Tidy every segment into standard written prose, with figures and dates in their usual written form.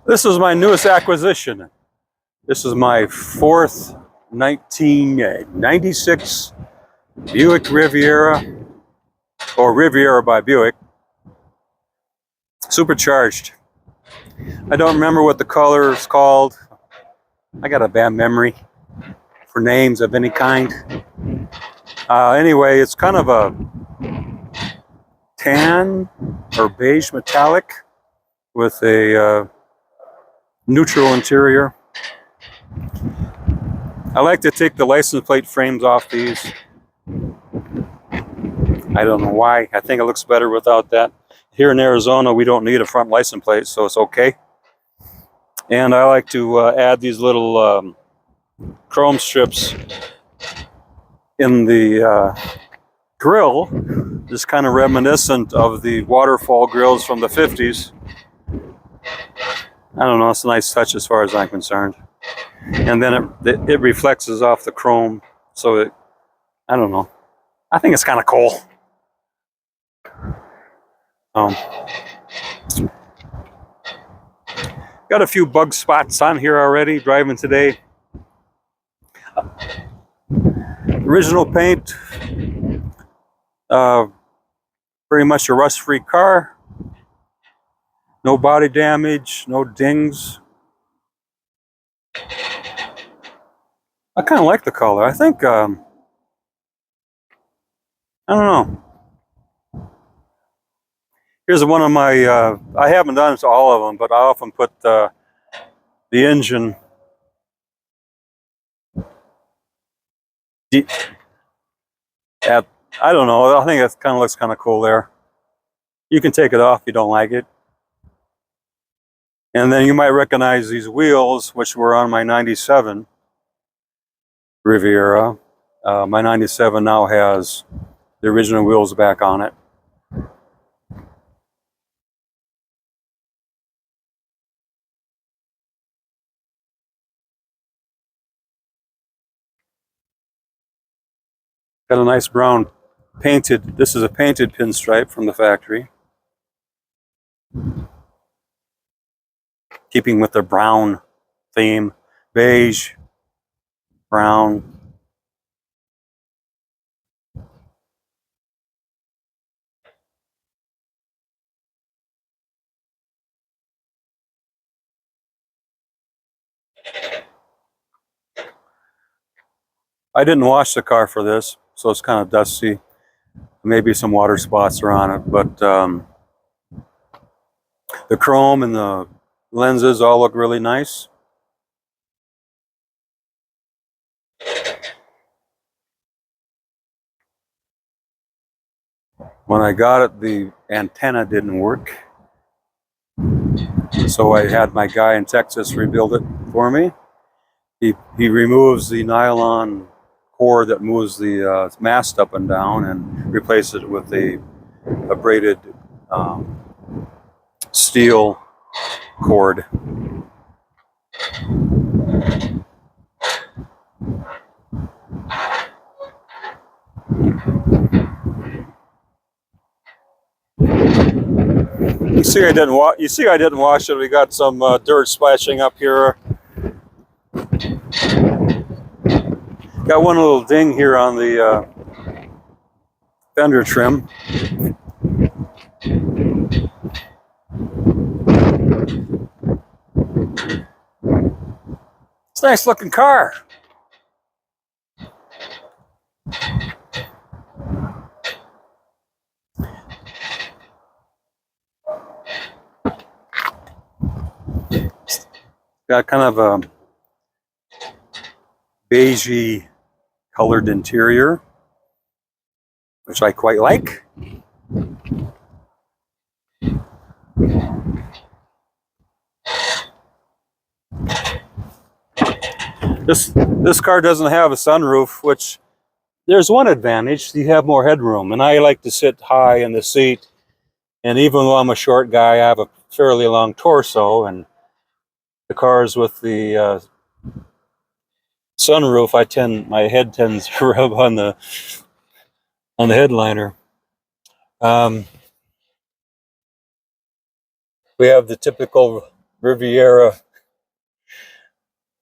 This is my newest acquisition. This is my fourth 1996 Buick Riviera, or Riviera by Buick, supercharged. I don't remember what the color is called. I got a bad memory for names of any kind. Anyway, it's kind of a tan or beige metallic with a neutral interior. I like to take the license plate frames off these. I don't know why. I think it looks better without that. Here in Arizona, we don't need a front license plate, so it's okay. And I like to add these little chrome strips in the grill, just kind of reminiscent of the waterfall grills from the 50s. I don't know, it's a nice touch as far as I'm concerned. And then it reflexes off the chrome, so it, I don't know. I think it's kind of cool. Got a few bug spots on here already driving today. Original paint, pretty much a rust-free car. No body damage, no dings. I kind of like the color. I think, I don't know. Here's one of my, I haven't done it to all of them, but I often put the engine at, I don't know, I think it kind of looks kind of cool there. You can take it off if you don't like it. And then you might recognize these wheels, which were on my 97 Riviera. My 97 now has the original wheels back on it. Got a nice brown painted, this is a painted pinstripe from the factory. Keeping with the brown theme, beige, brown. I didn't wash the car for this, so it's kind of dusty. Maybe some water spots are on it, but the chrome and the lenses all look really nice. When I got it, the antenna didn't work. So I had my guy in Texas rebuild it for me. He removes the nylon cord that moves the mast up and down and replaces it with a braided steel cord. You see, I didn't wash it. We got some dirt splashing up here. Got one little ding here on the fender trim. It's a nice looking car. Got kind of a beigey colored interior, which I quite like. This car doesn't have a sunroof, which there's one advantage. You have more headroom, and I like to sit high in the seat. And even though I'm a short guy, I have a fairly long torso, and the cars with the sunroof, my head tends to rub on the headliner. We have the typical Riviera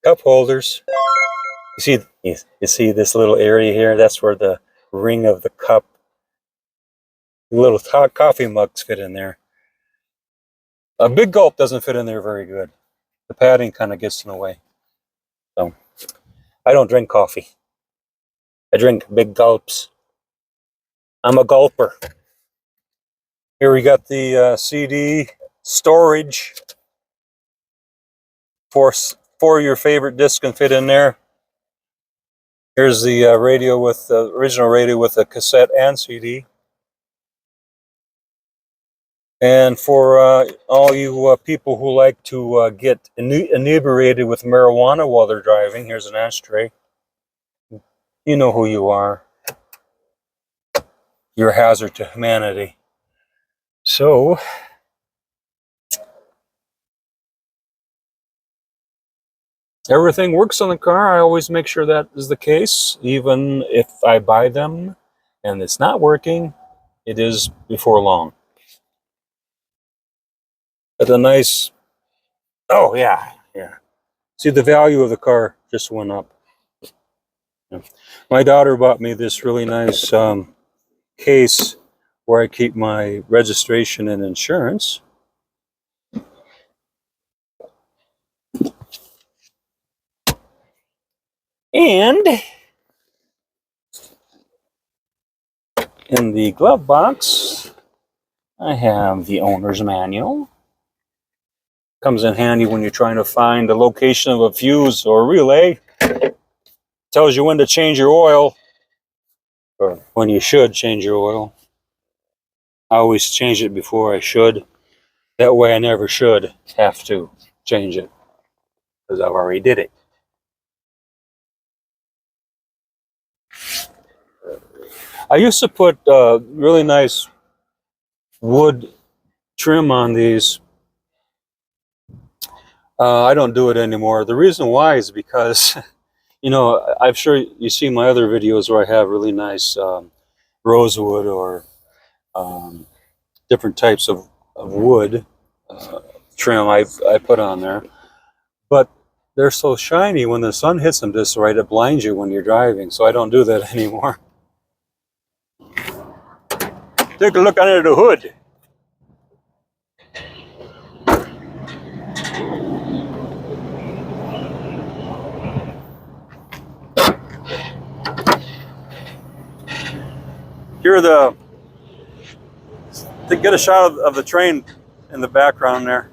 cup holders. You see this little area here? That's where the ring of the cup, little coffee mugs fit in there. A big gulp doesn't fit in there very good. The padding kind of gets in the way. So I don't drink coffee. I drink big gulps. I'm a gulper. Here we got the CD storage. Four of your favorite discs can fit in there. Here's the radio with the original radio with a cassette and CD. And for all you people who like to get inebriated with marijuana while they're driving, here's an ashtray. You know who you are. You're a hazard to humanity. So, everything works on the car. I always make sure that is the case. Even if I buy them and it's not working, it is before long. But a nice, oh yeah. See, the value of the car just went up. My daughter bought me this really nice case where I keep my registration and insurance. And in the glove box, I have the owner's manual. Comes in handy when you're trying to find the location of a fuse or relay. Tells you when to change your oil, or when you should change your oil. I always change it before I should. That way I never should have to change it, because I've already did it. I used to put really nice wood trim on these. I don't do it anymore. The reason why is because, you know, I'm sure you see my other videos where I have really nice rosewood or different types of wood trim I put on there. But they're so shiny when the sun hits them just right, it blinds you when you're driving. So I don't do that anymore. Take a look under the hood. Here to get a shot of the train in the background there.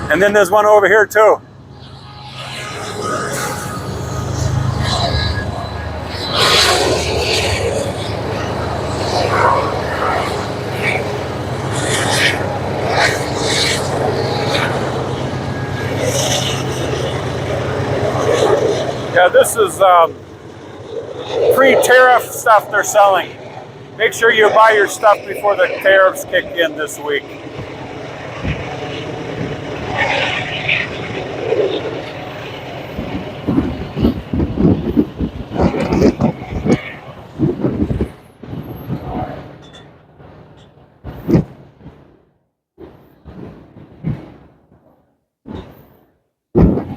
And then there's one over here too. Yeah, this is pre-tariff stuff they're selling. Make sure you buy your stuff before the tariffs kick in this week.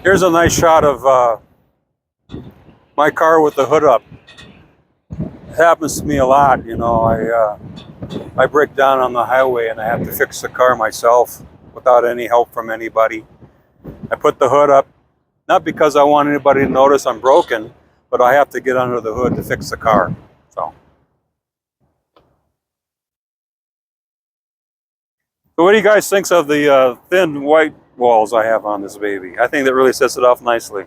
Here's a nice shot of my car with the hood up. It happens to me a lot, you know. I break down on the highway and I have to fix the car myself without any help from anybody. I put the hood up, not because I want anybody to notice I'm broken, but I have to get under the hood to fix the car. So what do you guys think of the thin white walls I have on this baby? I think that really sets it off nicely.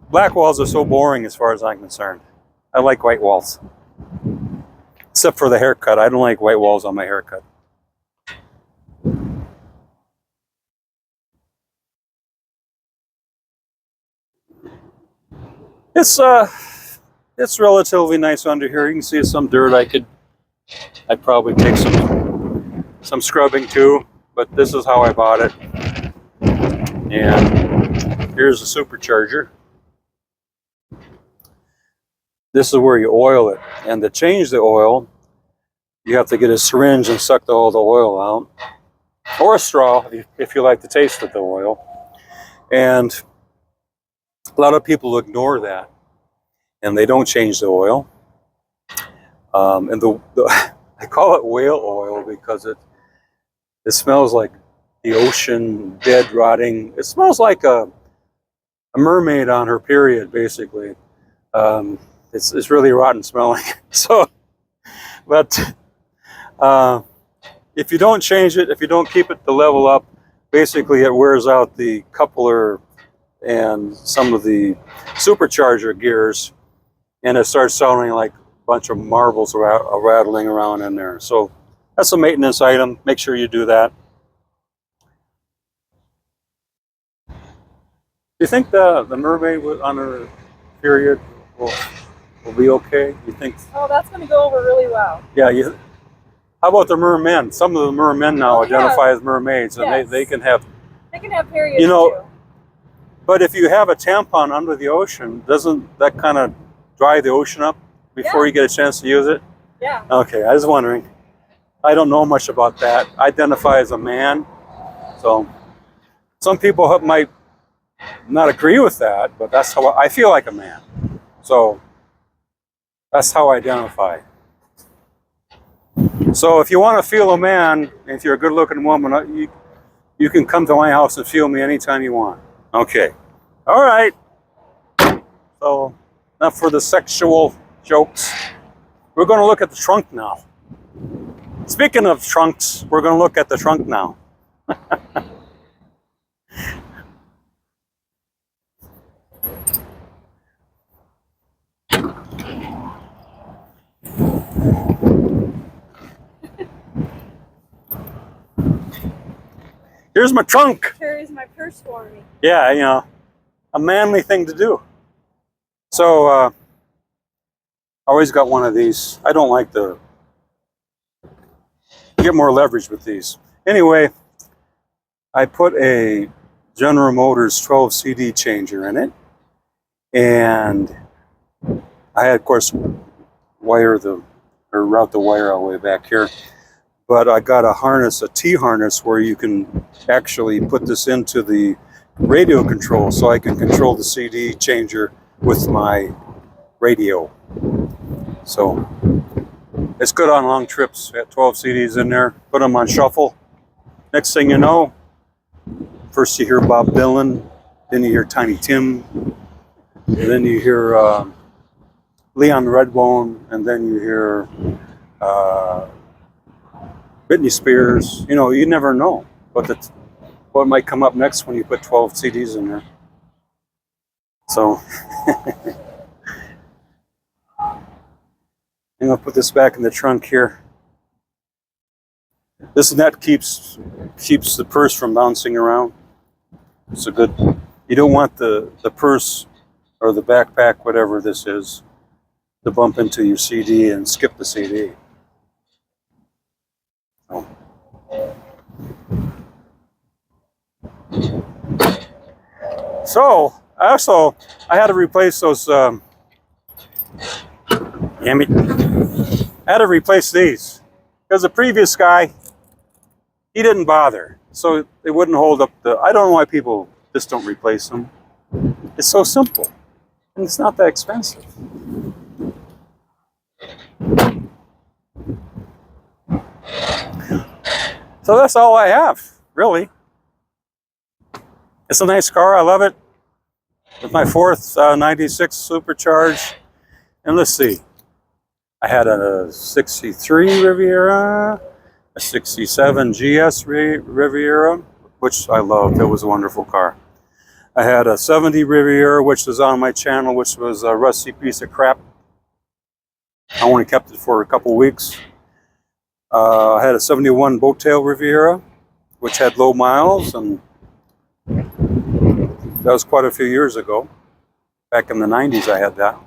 Black walls are so boring as far as I'm concerned. I like white walls. Except for the haircut. I don't like white walls on my haircut. It's relatively nice under here. You can see some dirt. I'd probably take some scrubbing too, but this is how I bought it. And here's the Supercharger. this is where you oil it. And to change the oil, you have to get a syringe and suck all the oil out. Or a straw, if you like the taste of the oil. And a lot of people ignore that. And they don't change the oil. And I call it whale oil because it smells like the ocean, dead, rotting. It smells like a mermaid on her period, basically. It's really rotten smelling. So, but if you don't change it, if you don't keep it to level up, basically it wears out the coupler and some of the supercharger gears, and it starts sounding like a bunch of marbles rattling around in there. So that's a maintenance item. Make sure you do that. Do you think the mermaid on her period will be okay? You think? Oh, that's going to go over really well. Yeah. How about the mermen? Some of the mermen now identify as mermaids, and they can have. They can have periods too. But if you have a tampon under the ocean, doesn't that kind of dry the ocean up before you get a chance to use it? Yeah. Okay, I was wondering. I don't know much about that. I identify as a man, so some people might not agree with that, but that's how I feel like a man. So that's how I identify. So if you want to feel a man, if you're a good-looking woman, you can come to my house and feel me anytime you want. Okay. All right. So enough for the sexual jokes. We're going to look at the trunk now. Speaking of trunks, we're going to look at the trunk now. Here's my trunk. Carries my purse for me. Yeah, you know, a manly thing to do. So, I always got one of these. I don't like the, get more leverage with these. Anyway, I put a General Motors 12 CD changer in it. And I had, of course, route the wire all the way back here. But I got a harness, a T-harness, where you can actually put this into the radio control, so I can control the CD changer with my radio. So it's good on long trips. I got 12 CDs in there, put them on shuffle. Next thing you know, first you hear Bob Dylan, then you hear Tiny Tim, and then you hear Leon Redbone, and then you hear Britney Spears. You know, you never know what might come up next when you put 12 CDs in there. So I'm gonna put this back in the trunk here. This net keeps the purse from bouncing around. It's a good. You don't want the purse or the backpack, whatever this is, to bump into your CD and skip the CD. So I had to replace those. Damn it! I had to replace these because the previous guy, he didn't bother, so they wouldn't hold up the. I don't know why people just don't replace them. It's so simple, and it's not that expensive. So that's all I have, really. It's a nice car. I love it. It's my fourth 96 Supercharge. And let's see. I had a 63 Riviera, a 67 GS Riviera, which I loved. It was a wonderful car. I had a 70 Riviera, which was on my channel, which was a rusty piece of crap. I only kept it for a couple weeks. I had a 71 Boattail Riviera, which had low miles, and that was quite a few years ago. Back in the 90s I had that.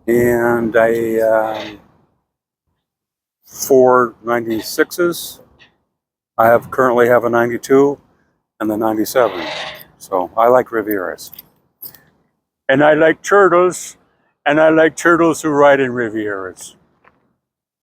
And I four 96s. I currently have a 92 and the 97. So I like Rivieras. And I like turtles. And I like turtles who ride in Rivieras.